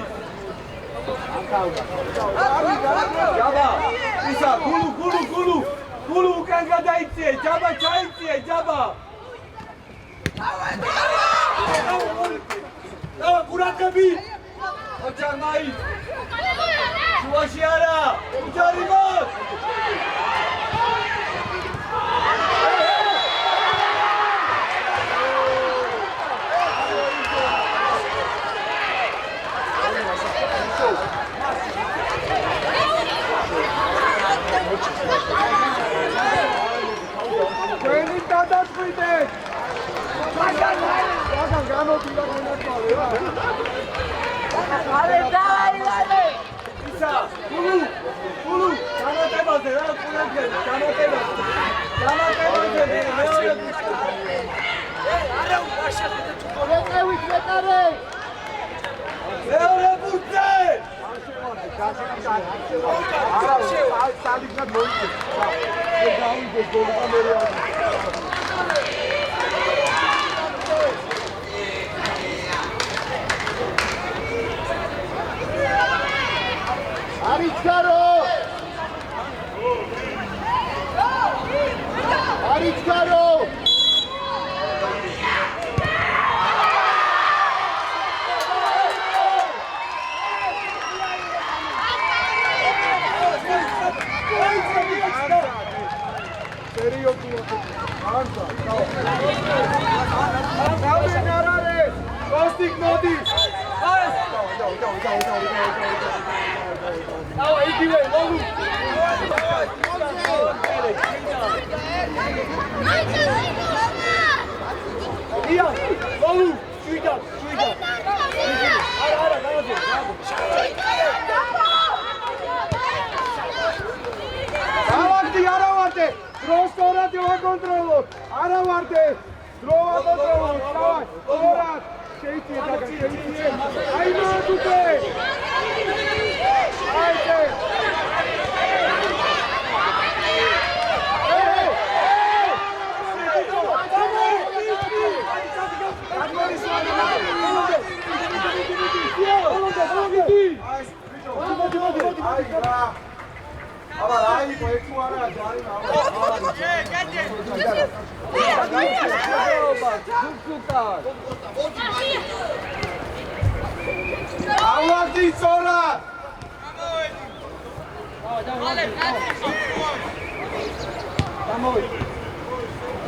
ჯაბა ისა გულუ უკან გადაიწიე ჯაბა ჩაიწიე ჯაბა დავა, ყურადღები. ოჯარ მაი შუაში არა უჯარი მოს ჩვენი გადაწყვიტეთ! რაგან გამოდიდა განაცხადე რა? ისა გულუ დამატებაზე რა ყურადღება დამატებაზე მეორე მეორე ბუცე სალიგნად მოიწე. დაუიდე გოლი კამერა. Gavin ar არის. Kostik მოდის. დავა იგივე ლოგუ. ია, ლოგუ, შვიდა. არა, გავაძე. დავაგდი, არა ვარდე. დრო სწორად ვაკონტროლოთ. არა ვარდე. დრო ვაკონტროლოთ. დავай, სწორად. შეიძლება დაგაგე. აი მოგვიდე. აიძე. აბა რაი პროექტი არა ჯარი ავადი წორა დამოვი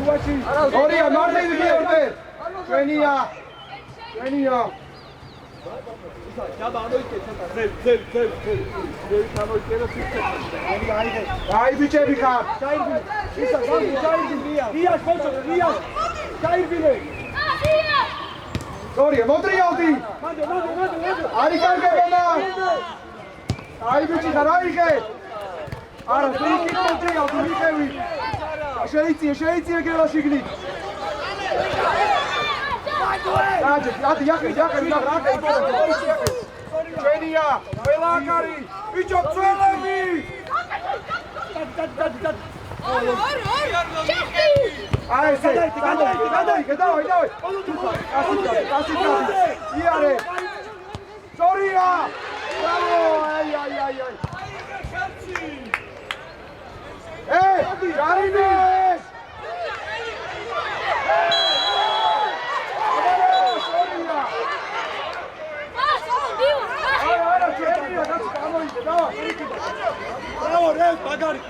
უაში ორია მარტივი გიორდე ჩვენია ჯაბა ამოიქე ცოტა ძელ ამოიქე და ფიქრე აი ბიჭები ხარ ჩაირბინე ისა ჩაირბინე რიას ხოჭო რიას ჩაირბინე ორია მოტრიალდი მანდო არი კარგებონა აი ბიჭი ხარ აიღე არა თიკი მოტრიალდი მიხევი შეიძლება გელა შიგნით ადი იახე ჩვენია ყველა კარი ბიჭო წველები აი ესე გადაიგე დავай კასი იარე სორია ბრავო აი ჯარინე ბრავო რე ბაგარი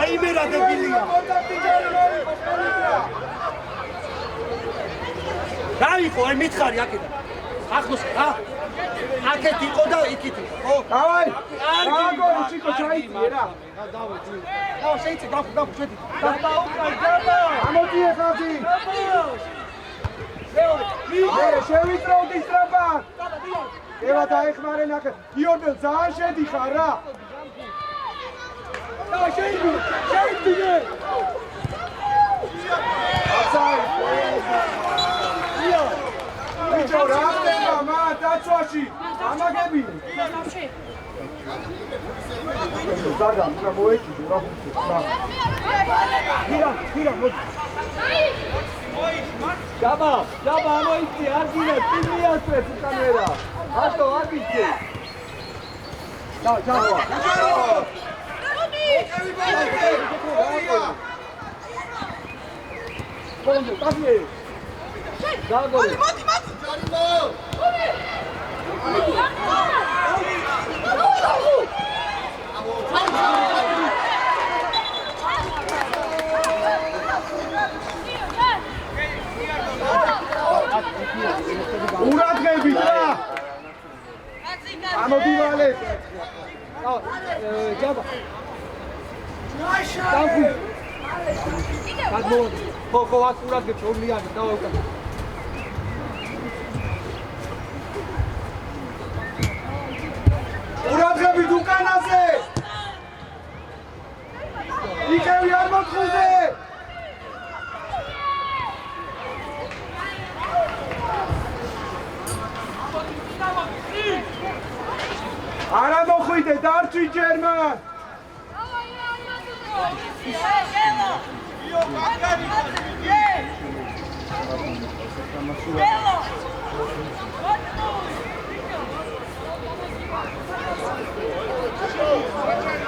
აი მე რა დებილია დაიყო აი მითხარი აქედან ახლოს რა აქეთ იყო და იქით ხო დავაი აგორი ჩიკო ჩაიწიე რა დავა შეიძლება გაფუ შედი დავა ამოდიე ხაზი შევიწროვდი სწრაფად ევა დაეხმარე ნახე გიორდელ ძალიან შედიხარ რა და შეიძლება აცაი ბიჭო რა ხდება მან დაცვაში ამაგები ზაგა უნდა მოეჭიდო რა ხირა მოდი ჯაბა ამოიწი არ გინდა ტიმიასწრებს კამერა ატო აგიჩე ჯავა კონდო ტაფიე დაგორი ურადღებით რა ამოდივალეთ ჯაბა დაგუ გადმოვადი ხო აქ ურადღებით ომლიანი დავაუკეთე ურადღებით უკანაზე იქევი არ მოთხულდე არა მოხვიდე დარჩი ჯერმან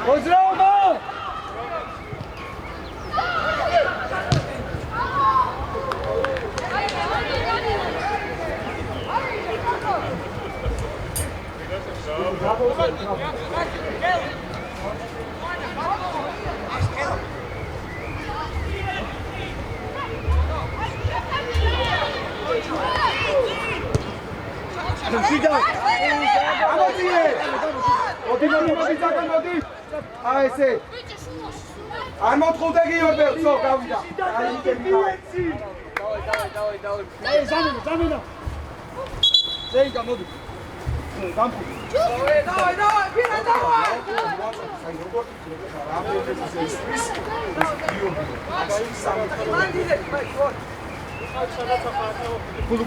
მოძრაობა ამოძიე მოდი ძაგან მოდი აი ესე არ მოთხოვდა გიორბე ხო გავიდა აი მივეცი ზამენა ზეიკა მოდი გამფუ Давай, Пира, давай!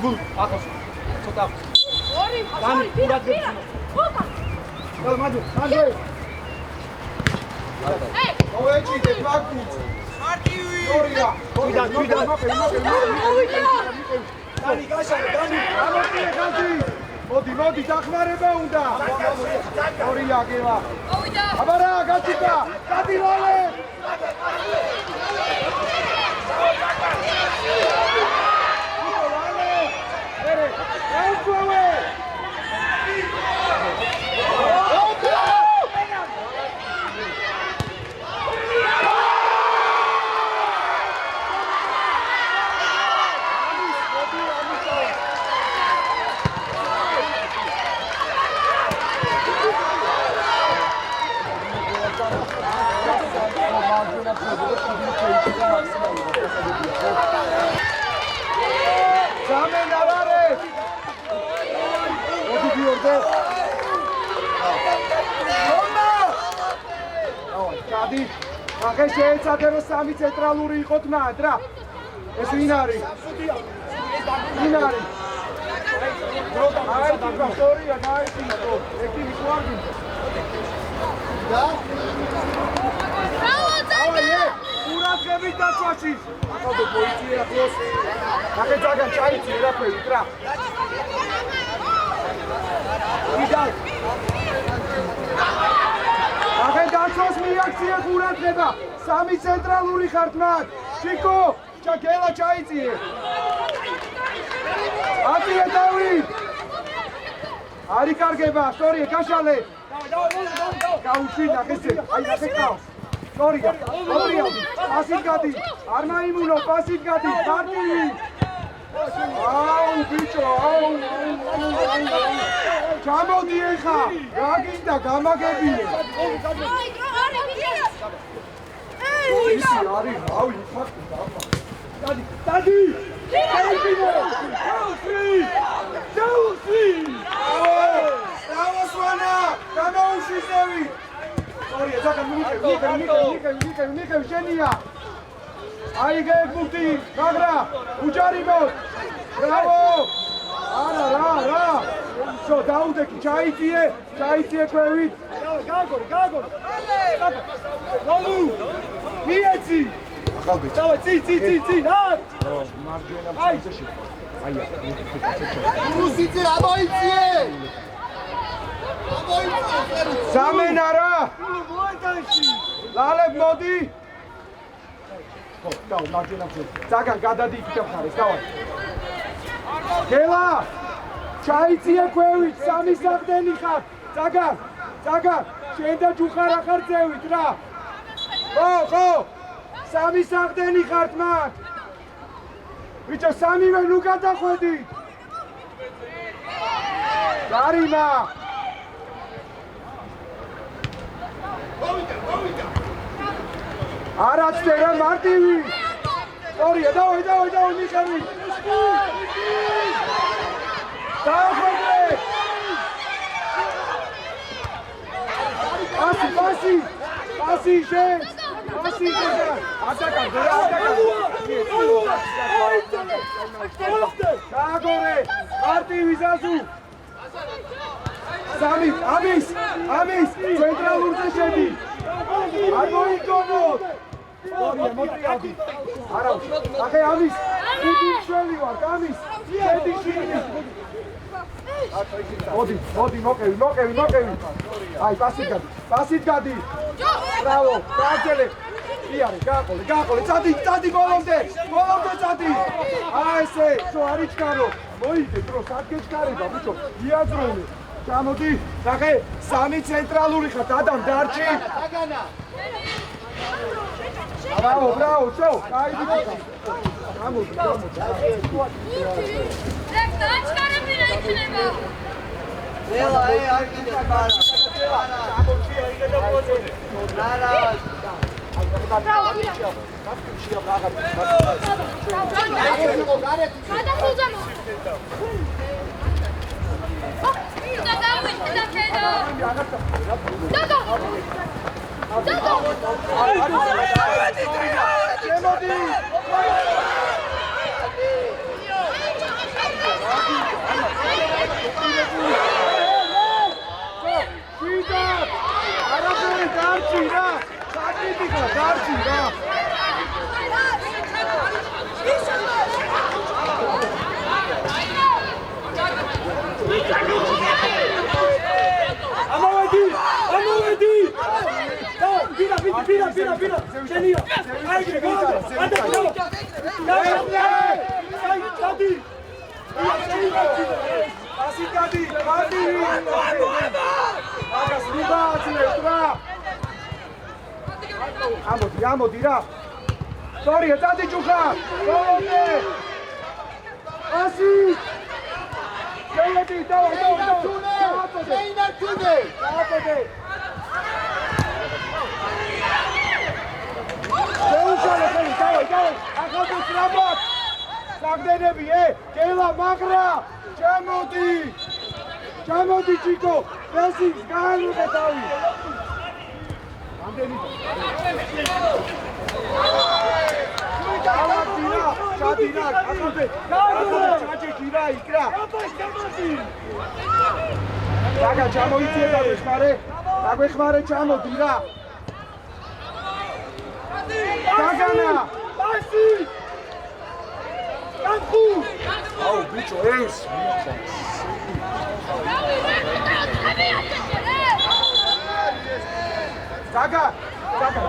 გულ ახოს ცოტა Ори, Ори, Пира, Пира! Опа! მაჯო მოეჭიდე ფაქტიც ორია დანი გაშალე დანი ამოძიე ხალხი მოდი დახმარება უნდა ორია გევა აბა რა გაწიკა დადი ლალე Zamen arare. Odi giorde. Კადი. ახლა შეეცადე რომ სამი ცენტრალური იყოთ მანდ რა. ეს ვინ არის? ვინ არის? აი, დოქტორია, გაიწინა თო. ეკი მიყვარდი. და? ყურადღებით დაცვაში. ახალ პოლიცია ახლოს. ახლა ძალიან ჩაიცი ერაფერი რა. ვიდალ. ახლა დაცვას მიაქცია ყურადღება. სამი ცენტრალური ხართ მათ. ჩიკო, ჩაკელა ჩაიციე. ატია დავით. არი კარგება, სტორია გაშალე. გაუშვინა ესე, აი ასე ყავს. სტორია, პასით გადი. არ მაიმუნო, პასით გადი. პარტივი. აუ, ბიჭო, აუ. ჩამოდი ეხა. რა გინდა გამაგებინე. ისი არის, რავი, ფაქტი დაფა. დადი. დაუსვი. დავასვანა, გამოუშვისევი. სტორია, ზაკან მიქე, შენია. აიგე ფუტი, მაგრა, უჯარიმოთ. ბრავო. არა, რა. შო, დაუდეკი, ჩაიციე ქვევით. გაგორი. როლუ. მიეცი. ახალბეჭი. დავай, წი, რა. მარჯვენა ფასში. აი, რუსიძე ამოიციე. Zamen ara! ლალებ მოდი! ხო, დაუ, მარჯვენა ფლანგი. ზაგან გადადი იქით მხარეს, დავай. გელა! ჩაიციე ქვევით, სამი საყდენი ხარ. ზაგან, შენ და ჯუხარა ხარ ძევით რა. ხო, სამი საყდენი ხართ მათ. ბიჭო, სამივე ნუ გადახვედით. გარიმა! არაცდერა მარტივი. სტორია, დავай, მიხევი. დაახვედრე. პასი შენ. ატაკა. დააგორე. მარტივი ზაზუ. სამი, ამის, ცენტრალურზე შედი. არ მოიგონოთ. სტორია, მოტრიალდი. არა, ახე ამის, ხუთი მშველი ვარ, ამის, შედი შიგნით. მოდი, მოკევი. აი, პასით გადი. ბრავო, გააძელე. იარე, გააყოლე, წადი ბოლომდე წადი. აი ესე, შო არიჩქარო. მოიგე დრო, სადგეჩქარება, ბიჭო, იაზროვნე. ჩამოდი, ნახე, სამი ცენტრალური ხართ, ადამ დარჩი. ბრავო, შო, კაიდი ხარ. გამოდი. ლექ დაჩქარებინა იქნება. ამოდი რა. სწორია, წადი ჯუხა. გოლონე. ასი. გელები, დავай. მეინარჩუნე. დააპოდე. შეუშალე ხელი, დავай. ახალ ტრაბად. საგდენები, გელა მაგრა. ჩამოდი ჩიკო. ფესის გაანუყე თავი. ჩადირა, აკეთე. ჩაჭირა იქრა. დაგა ჩამოიწია დაგვეხმარე ჩამოდი რა. დაგანა, პასი. კანხუ. აუ ბიჭო, ეს. დაგა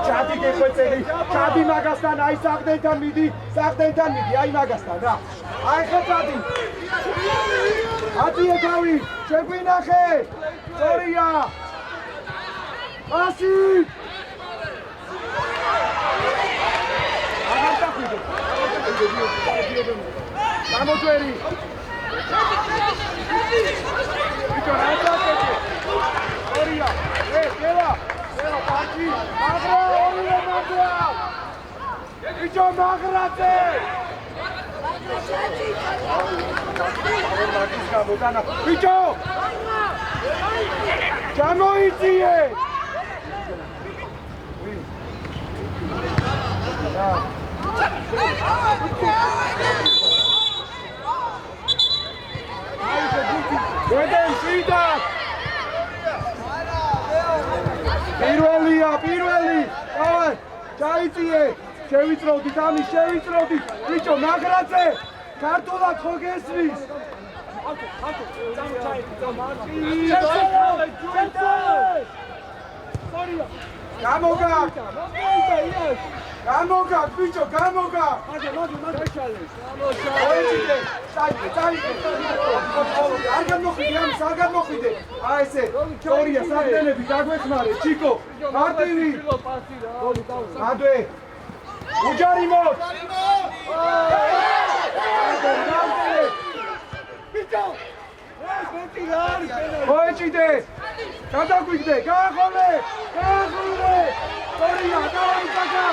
ჩადი გეხვეწელი ჩადი მაგასთან აი საგდენთან მიდი აი მაგასთან რა აი ხო ჩადი ათიე თავი შეგვინახე სწორია ასი აღარ დახვიდე გამოძვერი ბიჭო რა წაკეთე სწორია გელა Parti! Magra! Olive Magra! Bicho Magrate! Bicho! Čamoicije! Vedem, Svidak! პირველი! დავай! ჩაიწიე! შევიწროვდით ამის, ბიჭო, მაგრაძე! ქართულად ხო გესმის? გამოგაკ, ბიჭო, გამოგაკ! არ გამოხვიდე! აი ესე, სწორია, საგდენები დაგვეხმარე, ჩიკო, მარტივი! ადვე! უჯარი მოც! ბიჭო! მოეჭიდე! გადაგვიგდე, გაახოლე! სწორია, დავაი ჩაკა!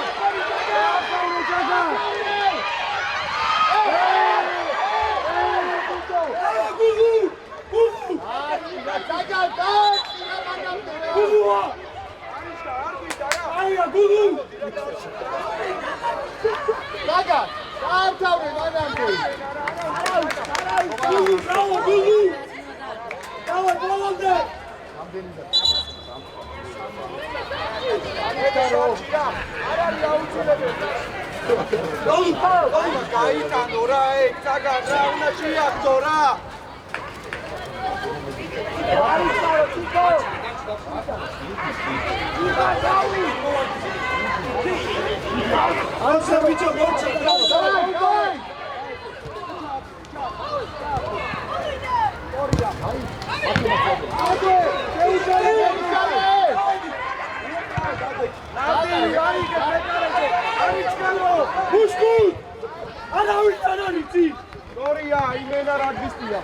სორია, იმენა რაგბისტია.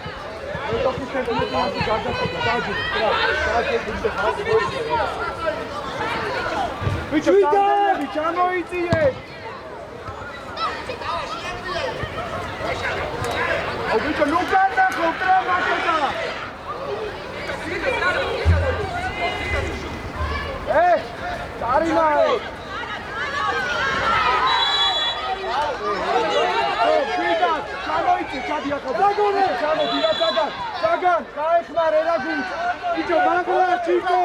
ეტოქის თემპერატურაში გადაწყვეტა, დაჯი. ბიჭო, დამები ჩამოიწიე. ბიჭო, ნუ გადახო, ტრამაკეტა. წარიმაე. ჩამოიწი, ჩადი ახლა. დაგონე, ჩამოდი რა დაგან. დაგან, გაეხმარე რა გუნდს. ბიჭო, მაგლა ჩიკო.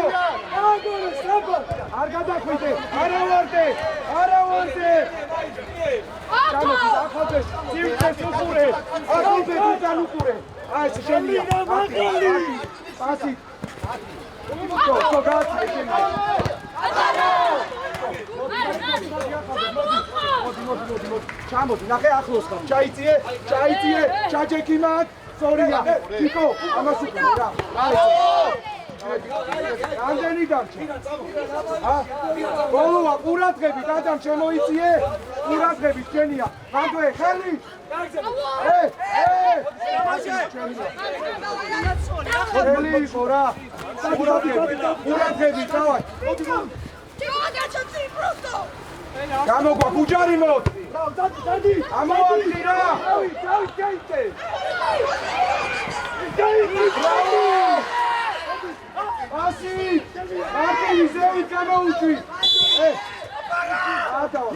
დაგონე, საბა. არ გადახვიდე, არა ვარდე. ჩამოდი, ახალზე სიმწეს უყურე. ახალზე გუგან უყურე. აი ეს შენია. პასი. ხო, გააცი შენია. ჩამოდი, ნახე ახლოს ხარ. ჩაიწიე, ჩაჯექი მაგ. სორია. თიკო, ამას უყურე რა. რამდენი დარჩა? ბოლოა ყურადღები, დადამ შემოიწიე. ყურადღები შენია. ხანდვე, ხელი. ხელი იყო რა. ყურადღები, დავაი. გამოგვაქვს უჯარი მოთ. დადი. ამოვადი რა. ასი. აკი ზევით გამოუშვი. ატავა.